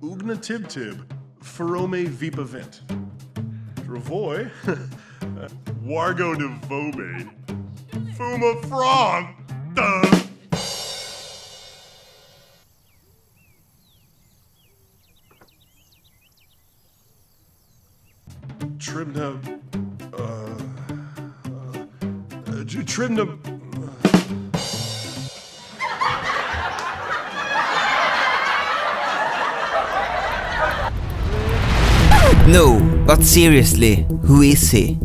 Ugna Tib Tib, Ferome Vipavent. Dravoy, Wargo de Vobe, Fuma Frog, Tribna, Tribna. No, but seriously, who is he?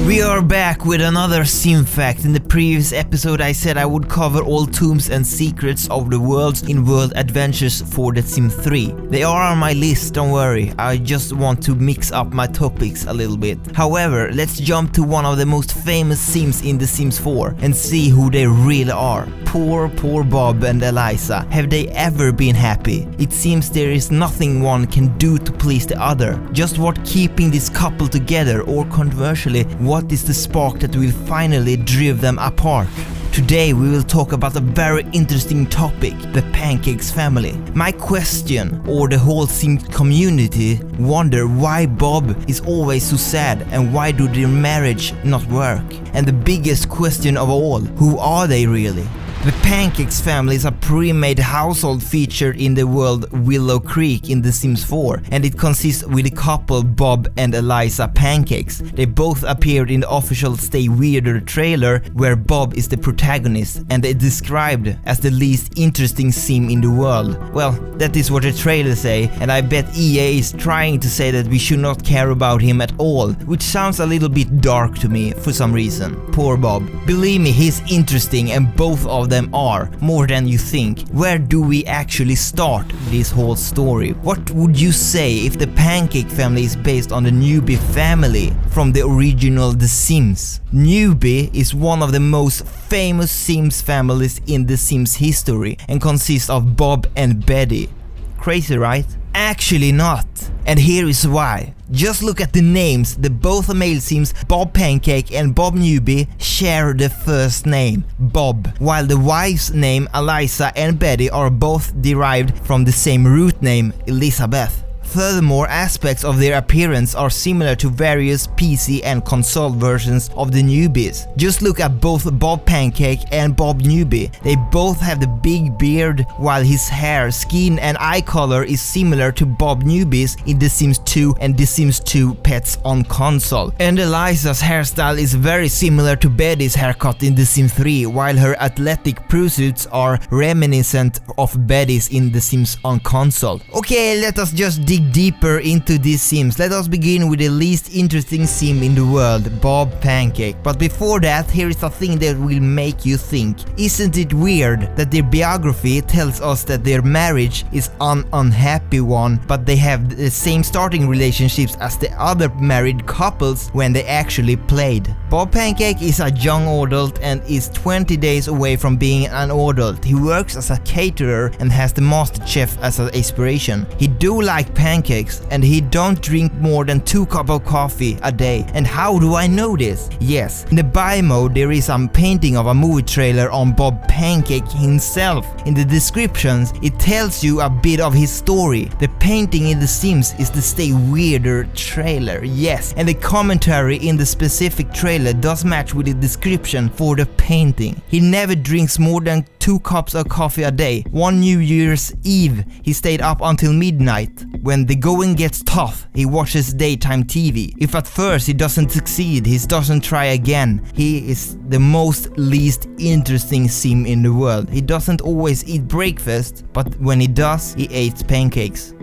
We are back with another sim fact. In the previous episode I said I would cover all tombs and secrets of the worlds in World Adventures for The Sims 3. They are on my list, don't worry, I just want to mix up my topics a little bit. However, let's jump to one of the most famous Sims in The Sims 4 and see who they really are. Poor Bob and Eliza. Have they ever been happy? It seems there is nothing one can do to please the other. Just what keeping this couple together, or conversely, what is the spark that will finally drive them apart? Today we will talk about a very interesting topic, the Pancakes family. My question, or the whole Sim community, wonder why Bob is always so sad and why do their marriage not work? And the biggest question of all, who are they really? The Pancakes family is a pre-made household feature in the world Willow Creek in The Sims 4, and it consists with the couple Bob and Eliza Pancakes. They both appeared in the official Stay Weirder trailer, where Bob is the protagonist and is described as the least interesting sim in the world. Well, that is what the trailer say, and I bet EA is trying to say that we should not care about him at all, which sounds a little bit dark to me for some reason. Poor Bob. Believe me, he's interesting, and both of them are, more than you think. Where do we actually start this whole story? What would you say if the Pancake family is based on the Newbie family from the original The Sims? Newbie is one of the most famous Sims families in The Sims history and consists of Bob and Betty. Crazy, right? Actually not. And here is why. Just look at the names. The both male Sims, Bob Pancake and Bob Newbie, share the first name, Bob, while the wife's name, Eliza, and Betty are both derived from the same root name, Elizabeth. Furthermore, aspects of their appearance are similar to various PC and console versions of the Newbies. Just look at both Bob Pancake and Bob Newbie. They both have the big beard, while his hair, skin and eye color is similar to Bob Newbie's in The Sims 2 and The Sims 2 Pets on console. And Eliza's hairstyle is very similar to Betty's haircut in The Sims 3, while her athletic pursuits are reminiscent of Betty's in The Sims on console. Okay, let us just dig deeper into these Sims. Let us begin with the least interesting Sim in the world, Bob Pancake. But before that, here is a thing that will make you think. Isn't it weird that their biography tells us that their marriage is an unhappy one, but they have the same starting relationships as the other married couples when they actually played? Bob Pancake is a young adult and is 20 days away from being an adult. He works as a caterer and has the master chef as an inspiration. He do like pancakes, and he don't drink more than 2 cups of coffee a day. And how do I know this? Yes, in the buy mode there is a painting of a movie trailer on Bob Pancake himself. In the descriptions it tells you a bit of his story. The painting in The Sims is the Stay Weirder trailer, yes, and the commentary in the specific trailer does match with the description for the painting. He never drinks more than 2 cups of coffee a day. One New Year's Eve he stayed up until midnight. When the going gets tough, he watches daytime TV. If at first he doesn't succeed, he doesn't try again. He is the most least interesting Sim in the world. He doesn't always eat breakfast, but when he does, he eats pancakes.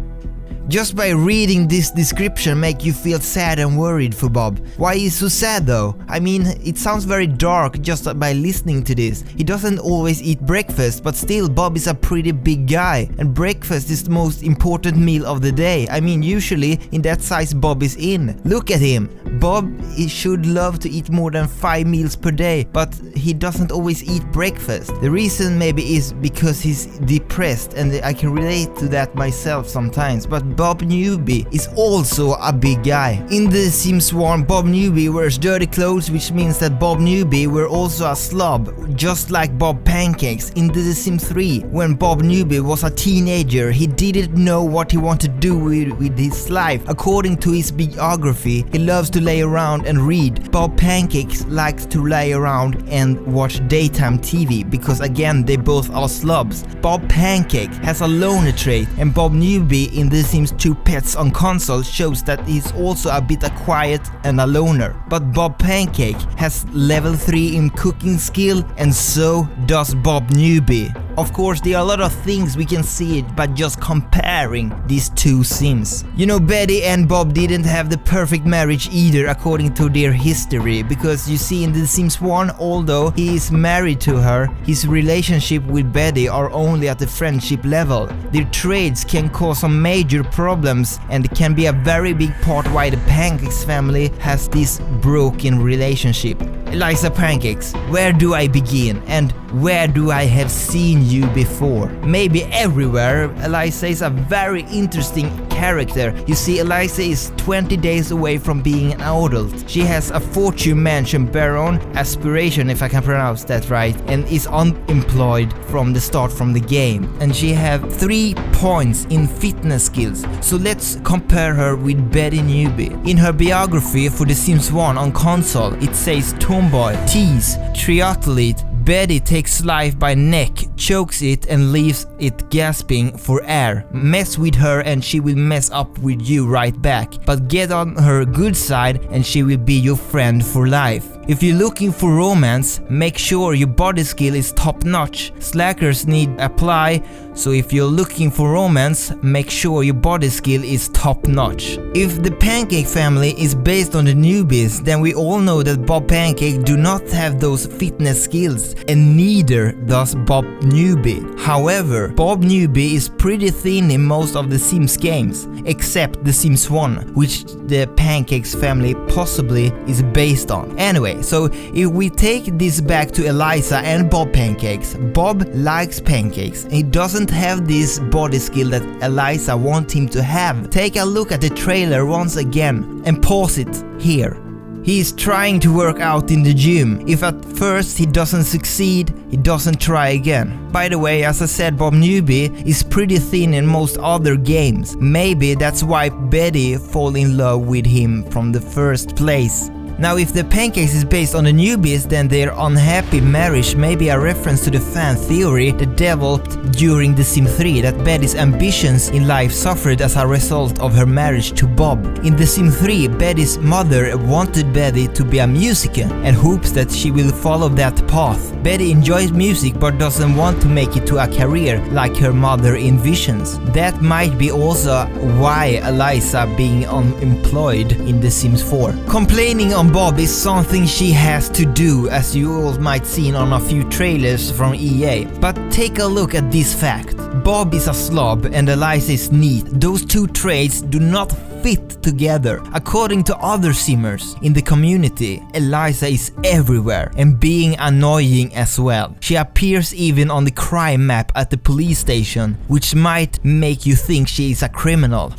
Just by reading this description make you feel sad and worried for Bob. Why is so sad though? I mean, it sounds very dark just by listening to this. He doesn't always eat breakfast, but still Bob is a pretty big guy, and breakfast is the most important meal of the day. I mean, usually in that size Bob is in. Look at him. Bob he should love to eat more than 5 meals per day, but he doesn't always eat breakfast. The reason maybe is because he's depressed, and I can relate to that myself sometimes. But Bob Newbie is also a big guy. In The Sims 1, Bob Newbie wears dirty clothes, which means that Bob Newbie were also a slob, just like Bob Pancakes. In The Sims 3, when Bob Newbie was a teenager, he didn't know what he wanted to do with his life. According to his biography, he loves to lay around and read. Bob Pancakes likes to lay around and watch daytime TV because again they both are slobs. Bob Pancake has a loner trait, and Bob Newbie in The Sims 2 Pets on console shows that he's also a bit quiet and a loner. But Bob Pancake has level 3 in cooking skill, and so does Bob Newbie. Of course, there are a lot of things we can see by just comparing these two Sims. You know, Betty and Bob didn't have the perfect marriage either according to their history, because you see in The Sims 1, although he is married to her, his relationship with Betty are only at the friendship level. Their traits can cause some major problems, and it can be a very big part why the Pancakes family has this broken relationship. Eliza Pancakes, where do I begin, and where do I have seen you before? Maybe everywhere. Eliza is a very interesting character. You see, Eliza is 20 days away from being an adult. She has a fortune mansion baron aspiration, if I can pronounce that right, and is unemployed from the start from the game. And she have 3 points in fitness skills. So let's compare her with Betty Newbie. In her biography for The Sims 1 on console, it says tomboy, tease, triathlete. Betty takes life by neck, chokes it and leaves it gasping for air. Mess with her and she will mess up with you right back. But get on her good side and she will be your friend for life. If you're looking for romance, make sure your body skill is top notch. Slackers need apply, so if you're looking for romance, make sure your body skill is top notch. If the Pancake family is based on the Newbies, then we all know that Bob Pancake do not have those fitness skills, and neither does Bob Newbie. However, Bob Newbie is pretty thin in most of the Sims games, except The Sims 1, which the Pancakes family possibly is based on. Anyway, so if we take this back to Eliza and Bob Pancakes, Bob likes pancakes. He doesn't have this body skill that Eliza wants him to have. Take a look at the trailer once again and pause it here. He is trying to work out in the gym. If at first he doesn't succeed, he doesn't try again. By the way, as I said, Bob Newbie is pretty thin in most other games. Maybe that's why Betty fall in love with him from the first place. Now, if the Pancakes is based on the Newbies, then their unhappy marriage may be a reference to the fan theory that developed during The Sims 3 that Betty's ambitions in life suffered as a result of her marriage to Bob. In The Sims 3, Betty's mother wanted Betty to be a musician and hopes that she will follow that path. Betty enjoys music but doesn't want to make it to a career like her mother envisions. That might be also why Eliza being unemployed in The Sims 4. Complaining on Bob is something she has to do, as you all might seen on a few trailers from EA. But take a look at this fact. Bob is a slob and Eliza is neat. Those two traits do not fit together. According to other simmers in the community, Eliza is everywhere and being annoying as well. She appears even on the crime map at the police station, which might make you think she is a criminal.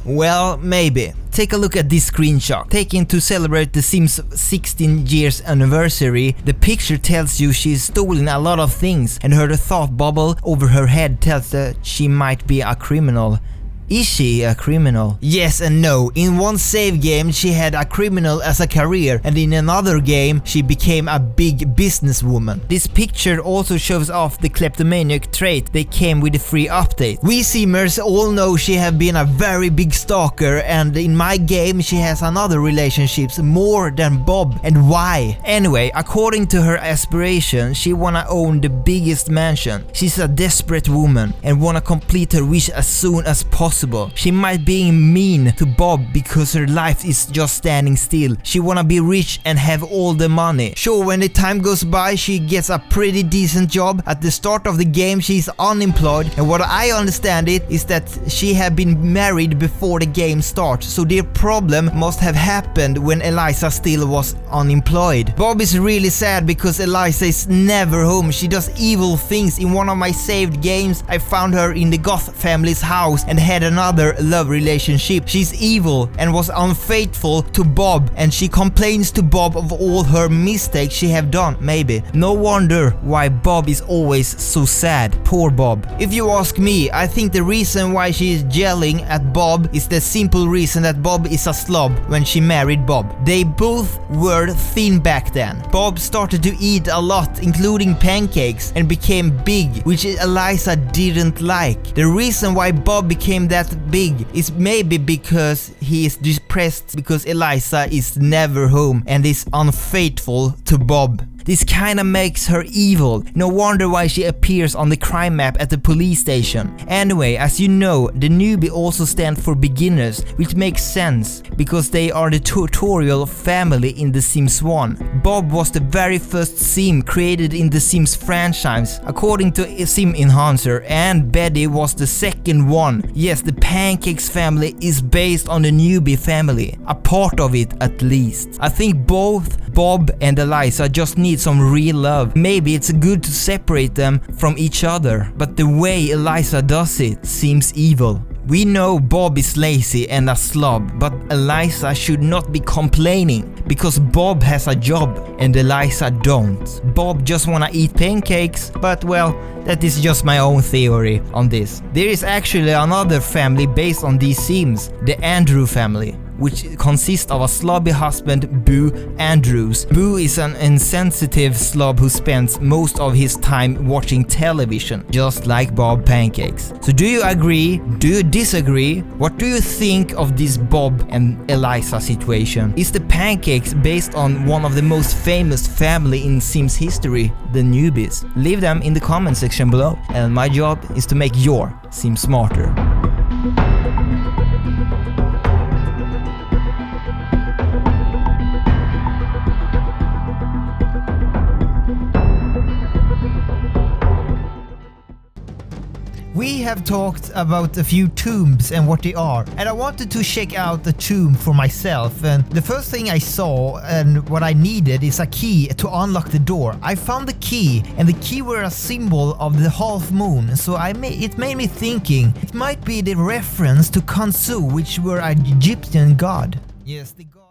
Well, maybe. Take a look at this screenshot. Taken to celebrate The Sims 16 years anniversary, the picture tells you she's stolen a lot of things, and her thought bubble over her head tells that she might be a criminal. Is she a criminal? Yes and no. In one save game she had a criminal as a career, and in another game she became a big businesswoman. This picture also shows off the kleptomaniac trait that came with the free update. We simmers all know she have been a very big stalker, and in my game she has another relationships more than Bob. And why? Anyway, according to her aspiration, she wanna own the biggest mansion. She's a desperate woman and wanna complete her wish as soon as possible. possible. She might be mean to Bob because her life is just standing still. She wanna be rich and have all the money. Sure, when the time goes by, she gets a pretty decent job. At the start of the game, she's unemployed, and what I understand it is that she had been married before the game starts, so their problem must have happened when Eliza still was unemployed. Bob is really sad because Eliza is never home. She does evil things. In one of my saved games, I found her in the Goth family's house and had another love relationship. She's evil and was unfaithful to Bob, and she complains to Bob of all her mistakes she have done, maybe. No wonder why Bob is always so sad. Poor Bob. If you ask me, I think the reason why she is yelling at Bob is the simple reason that Bob is a slob when she married Bob. They both were thin back then. Bob started to eat a lot, including pancakes, and became big, which Eliza didn't like. The reason why Bob became that big is maybe because he is depressed because Eliza is never home and is unfaithful to Bob. This kinda makes her evil. No wonder why she appears on the crime map at the police station. Anyway, as you know, the Newbie also stands for beginners, which makes sense because they are the tutorial family in The Sims 1. Bob was the very first Sim created in the Sims franchise, according to Sim Enhancer, and Betty was the second one. Yes, the Pancakes family is based on the Newbie family, a part of it at least. I think both Bob and Eliza just need some real love. Maybe it's good to separate them from each other, but the way Eliza does it seems evil. We know Bob is lazy and a slob, but Eliza should not be complaining because Bob has a job and Eliza don't. Bob just wanna eat pancakes, but well, that is just my own theory on this. There is actually another family based on these Sims, the Andrew family, which consists of a slobby husband, Boo Andrews. Boo is an insensitive slob who spends most of his time watching television, just like Bob Pancakes. So do you agree? Do you disagree? What do you think of this Bob and Eliza situation? Is the Pancakes based on one of the most famous family in Sims history, the Newbies? Leave them in the comment section below, and my job is to make your Sim smarter. We have talked about a few tombs and what they are, and I wanted to check out the tomb for myself, and the first thing I saw and what I needed is a key to unlock the door. I found the key, and the key were a symbol of the half moon, so it made me thinking it might be the reference to Khonsu, which were an Egyptian god. Yes, the god.